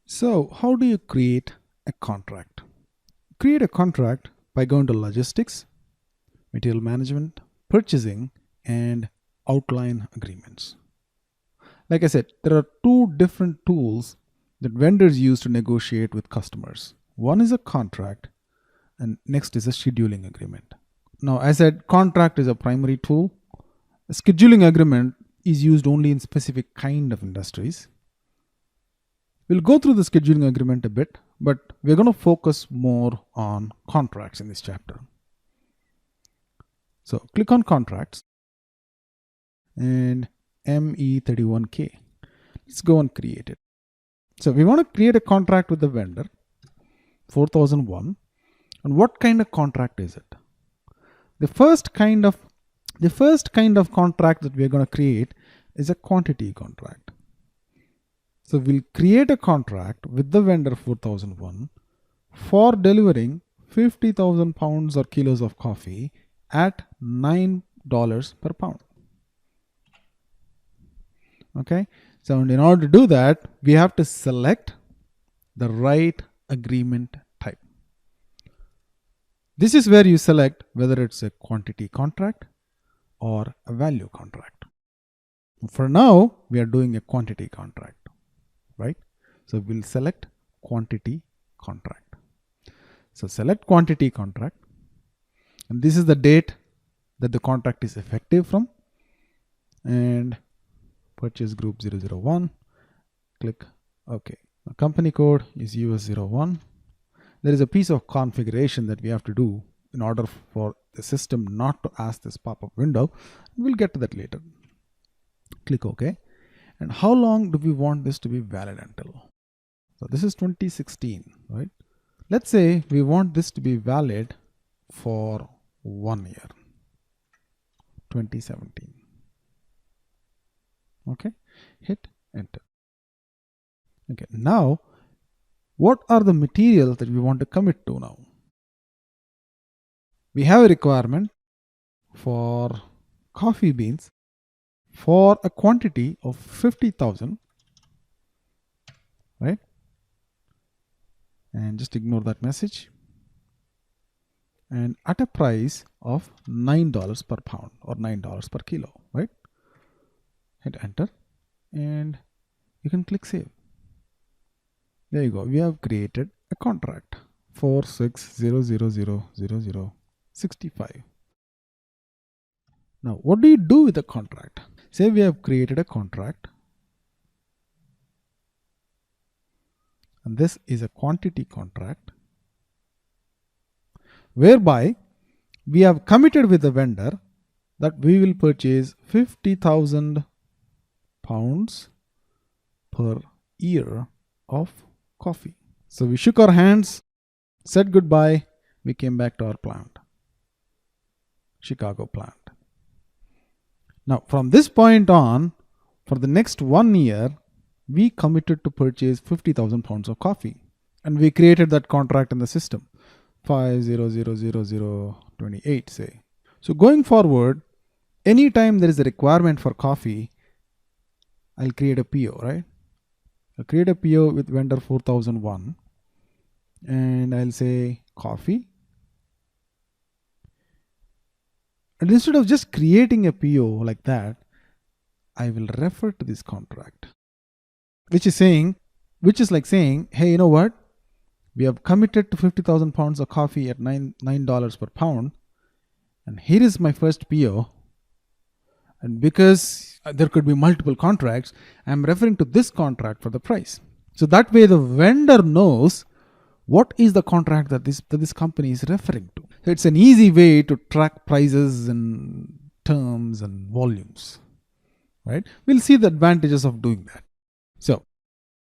So, how do you create a contract? Create a contract by going to logistics, material management, purchasing, and outline agreements. Like I said, there are two different tools that vendors use to negotiate with customers. One is a contract, and next is a scheduling agreement. Now, as I said, contract is a primary tool. A scheduling agreement is used only in specific kind of industries. We'll go through the scheduling agreement a bit, but we're going to focus more on contracts in this chapter. So click on contracts and ME31K. Let's go and create it. So we want to create a contract with the vendor, 4001. And what kind of contract is it? The first kind of contract that we're going to create is a quantity contract. So we'll create a contract with the vendor 4001 for delivering 50,000 pounds or kilos of coffee at $9 per pound. Okay, so in order to do that, we have to select the right agreement type. This is where you select whether it's a quantity contract or a value contract. For now, we are doing a quantity contract, right? So we'll select quantity contract. So select quantity contract, and this is the date that the contract is effective from, and purchase group 001, click OK. The company code is US01. There is a piece of configuration that we have to do in order for the system not to ask this pop-up window. We'll get to that later. Click OK. And how long do we want this to be valid until? So this is 2016, right? Let's say we want this to be valid for 1 year, 2017. Okay, hit enter. Okay, now what are the materials that we want to commit to now? We have a requirement for coffee beans for a quantity of 50,000, right? And just ignore that message. And at a price of $9 per pound or $9 per kilo, right? Hit enter and you can click save. There you go. We have created a contract 46000065. Now, what do you do with the contract? Say we have created a contract, and this is a quantity contract whereby we have committed with the vendor that we will purchase 50,000 pounds per year of coffee. So we shook our hands, said goodbye, we came back to our plant, Chicago plant. Now from this point on, for the next 1 year, we committed to purchase 50,000 pounds of coffee, and we created that contract in the system, 500028 say. So going forward, anytime there is a requirement for coffee, I'll create a PO, right? I'll create a PO with vendor 4001 and I'll say coffee. And instead of just creating a PO like that, I will refer to this contract, which is like saying, hey, you know what? We have committed to 50,000 pounds of coffee at $9 per pound. And here is my first PO. And because there could be multiple contracts, I'm referring to this contract for the price. So that way the vendor knows what is the contract that this company is referring to. So it's an easy way to track prices and terms and volumes, right? We'll see the advantages of doing that. So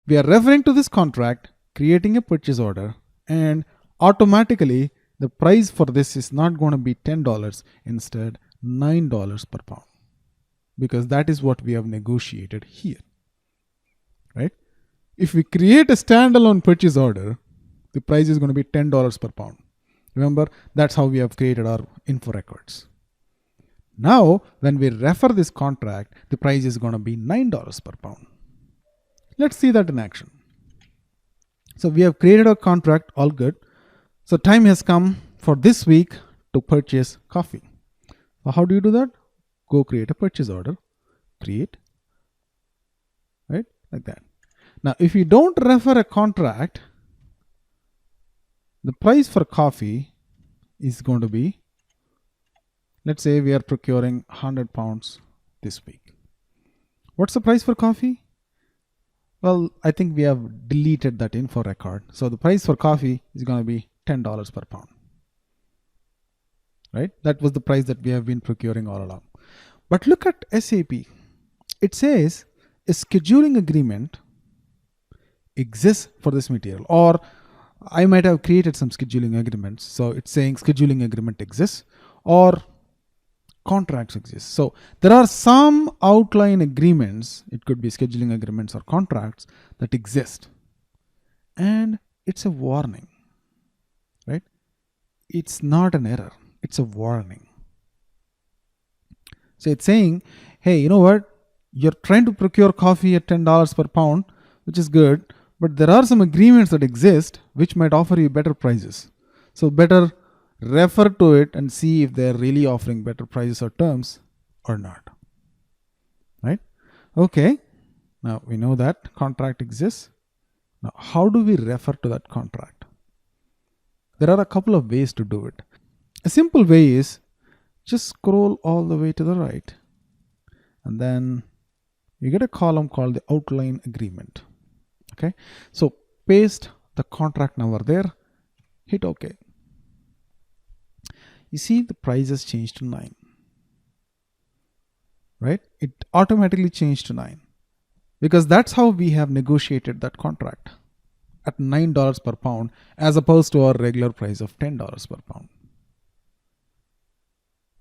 we are referring to this contract, creating a purchase order, and automatically the price for this is not going to be $10, instead $9 per pound, because that is what we have negotiated here, right? If we create a standalone purchase order, the price is going to be $10 per pound. Remember, that's how we have created our info records. Now, when we refer this contract, the price is going to be $9 per pound. Let's see that in action. So we have created a contract, all good. So time has come for this week to purchase coffee. So how do you do that? Go create a purchase order, create, right? Like that. Now, if you don't refer a contract, the price for coffee is going to be, let's say we are procuring 100 pounds this week. What's the price for coffee? Well, I think we have deleted that info record. So the price for coffee is going to be $10 per pound. Right? That was the price that we have been procuring all along. But look at SAP. It says a scheduling agreement exists for this material, or I might have created some scheduling agreements. So it's saying scheduling agreement exists or contracts exist. So there are some outline agreements, it could be scheduling agreements or contracts that exist. And it's a warning, right? It's not an error, it's a warning. So it's saying, hey, you know what? You're trying to procure coffee at $10 per pound, which is good, but there are some agreements that exist which might offer you better prices. So better refer to it and see if they're really offering better prices or terms or not. Right? Okay. Now we know that contract exists. Now, how do we refer to that contract? There are a couple of ways to do it. A simple way is just scroll all the way to the right, and then you get a column called the outline agreement. Okay. So paste the contract number there, hit OK. You see the price has changed to 9. Right? It automatically changed to 9 because that's how we have negotiated that contract at $9 per pound as opposed to our regular price of $10 per pound.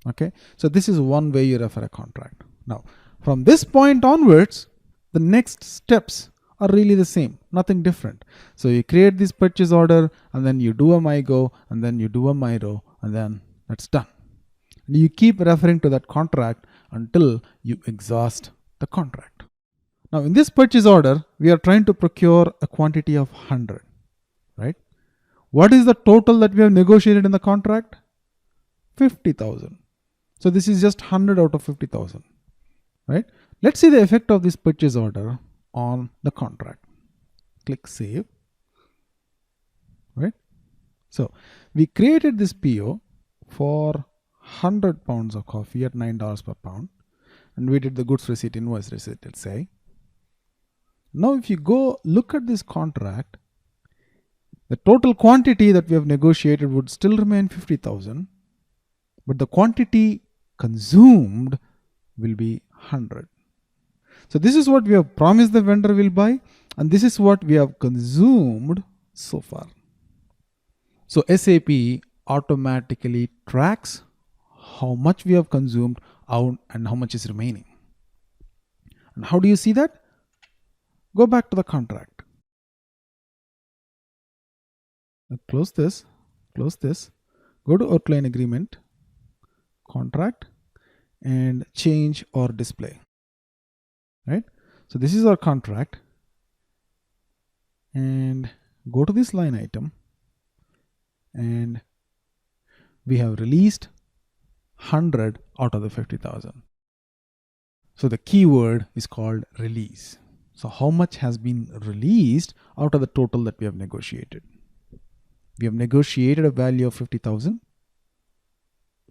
Okay, so this is one way you refer a contract. Now, from this point onwards, the next steps are really the same, nothing different. So you create this purchase order, and then you do a MyGo, and then you do a MyRow, and then that's done. And you keep referring to that contract until you exhaust the contract. Now, in this purchase order, we are trying to procure a quantity of 100, right? What is the total that we have negotiated in the contract? 50,000. So this is just 100 out of 50,000, right? Let's see the effect of this purchase order on the contract. Click save, right? So we created this PO for 100 pounds of coffee at $9 per pound, and we did the goods receipt, invoice receipt, let's say. Now, if you go look at this contract, the total quantity that we have negotiated would still remain 50,000, but the quantity consumed will be 100. So this is what we have promised the vendor will buy, and this is what we have consumed so far. So SAP automatically tracks how much we have consumed out and how much is remaining. And how do you see that? Go back to the contract. Now close this, go to outline agreement, contract, and change or display. Right? So this is our contract, and go to this line item, and we have released 100 out of the 50,000. So the keyword is called release. So how much has been released out of the total that we have negotiated? We have negotiated a value of 50,000,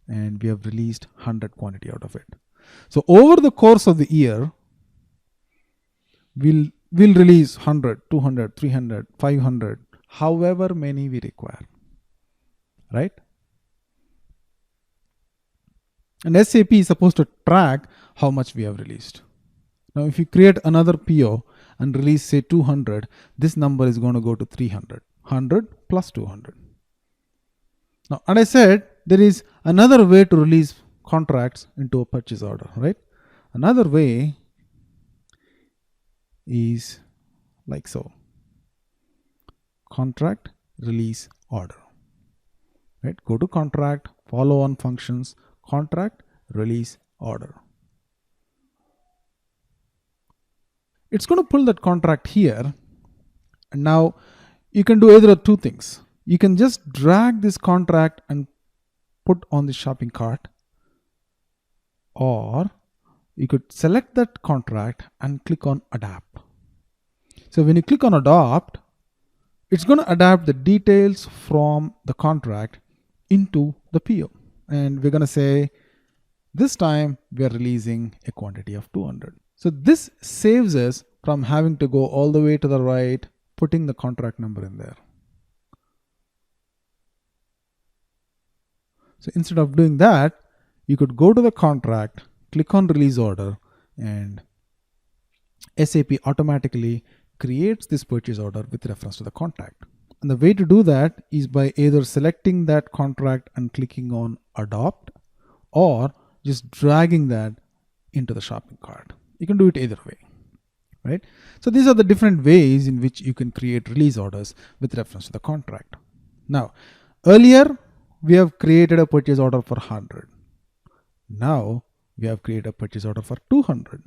and we have released 100 quantity out of it. So over the course of the year, we'll release 100, 200, 300, 500, however many we require, right? And SAP is supposed to track how much we have released. Now, if you create another PO and release, say, 200, this number is going to go to 300. 100 plus 200. Now, and I said there is another way to release contracts into a purchase order, right? Another way is like so. Contract release order, right? Go to contract, follow on functions, contract release order. It's going to pull that contract here. And now You can do either of two things. You can just drag this contract and put on the shopping cart, or you could select that contract and click on adapt. So when you click on adopt, it's going to adapt the details from the contract into the PO. And we're going to say, this time we are releasing a quantity of 200. So this saves us from having to go all the way to the right, putting the contract number in there. So instead of doing that, you could go to the contract, click on release order, and SAP automatically creates this purchase order with reference to the contract. And the way to do that is by either selecting that contract and clicking on adopt, or just dragging that into the shopping cart. You can do it either way, right? So these are the different ways in which you can create release orders with reference to the contract. Now, earlier we have created a purchase order for 100. Now we have created a purchase order for 200.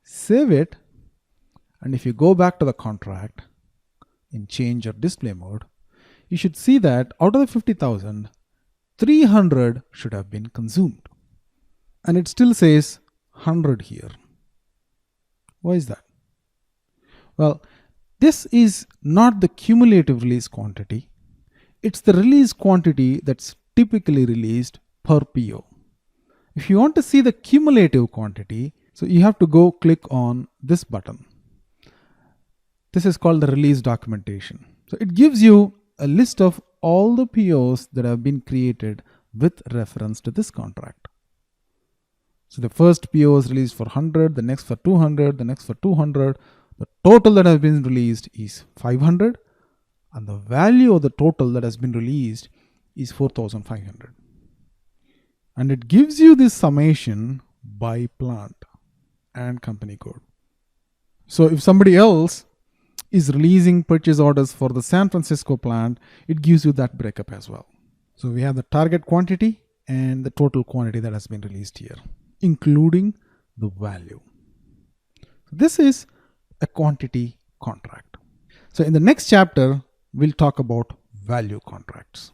Save it, and if you go back to the contract in change or display mode, you should see that out of the 50,000, 300 should have been consumed. And it still says 100 here. Why is that? Well, this is not the cumulative release quantity. It's the release quantity that's typically released per PO. If you want to see the cumulative quantity, so you have to go click on this button. This is called the release documentation. So it gives you a list of all the POs that have been created with reference to this contract. So the first PO was released for 100, the next for 200, the next for 200. The total that has been released is 500, and the value of the total that has been released is 4,500. And it gives you this summation by plant and company code. So if somebody else is releasing purchase orders for the San Francisco plant, it gives you that breakup as well. So we have the target quantity and the total quantity that has been released here, including the value. This is a quantity contract. So in the next chapter, we'll talk about value contracts.